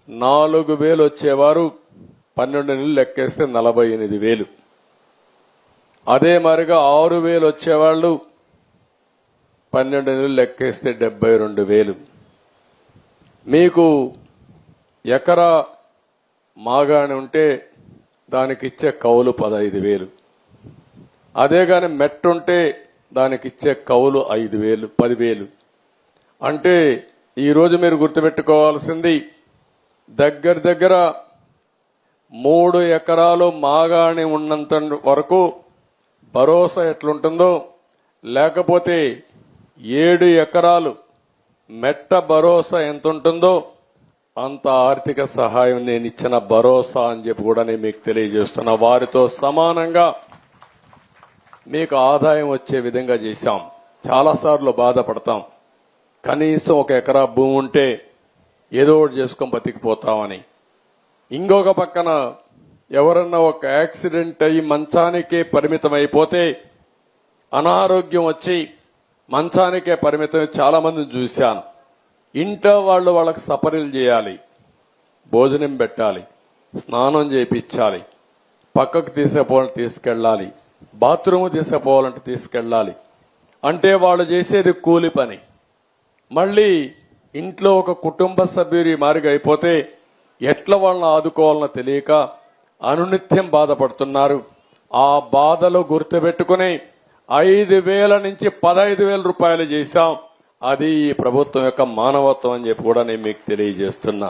4,000 వచ్చేవారు 12 నెలలు లెక్కేస్తే 48,000. అదే మరిగా 6,000 వచ్చేవాళ్ళు 12 నెలలు లెక్కేస్తే 72,000. మీకు ఎకరా మాగాని ఉంటే దానికి ఇచ్చే కౌలు 15,000. అదే గాని మెట్టుంటే దానికి ఇచ్చే కౌలు 5,000 10,000. అంటే ఈరోజు మీరు గుర్తుపెట్టుకోవాల్సింది దగ్గర 3 ఎకరాలు మాగాని ఉన్నంత వరకు భరోసా ఎట్లుంటుందో, లేకపోతే 7 ఎకరాలు మెట్ట భరోసా ఎంత ఉంటుందో అంత ఆర్థిక సహాయం నేను ఇచ్చిన భరోసా అని చెప్పి కూడా నేను మీకు తెలియజేస్తున్నా. వారితో సమానంగా మీకు ఆదాయం వచ్చే విధంగా చేశాం. చాలాసార్లు బాధపడతాం, కనీసం 1 ఎకరా భూమి ఉంటే ఏదో ఒకటి చేసుకొని బతికిపోతామని. ఇంకొక పక్కన ఎవరన్నా ఒక యాక్సిడెంట్ అయ్యి మంచానికే పరిమితం అయిపోతే, అనారోగ్యం వచ్చి మంచానికే పరిమితం చాలా మందిని చూశాను. ఇంట్లో వాళ్ళకి సపరీలు చేయాలి, భోజనం పెట్టాలి, స్నానం చేయించాలి, పక్కకు తీసుకెళ్ళాలి, బాత్రూమ్ తీసుకుపోవాలంటే తీసుకెళ్ళాలి. అంటే వాళ్ళు చేసేది కూలి పని. మళ్ళీ ఇంట్లో ఒక కుటుంబ సభ్యుడి మారిగా అయిపోతే ఎట్లా వాళ్ళని ఆదుకోవాలనో తెలియక అనునిత్యం బాధపడుతున్నారు. ఆ బాధలు గుర్తుపెట్టుకుని 5,000 నుంచి 15,000 రూపాయలు చేశాం. అది ఈ ప్రభుత్వం యొక్క మానవత్వం అని చెప్పి కూడా నేను మీకు తెలియజేస్తున్నా.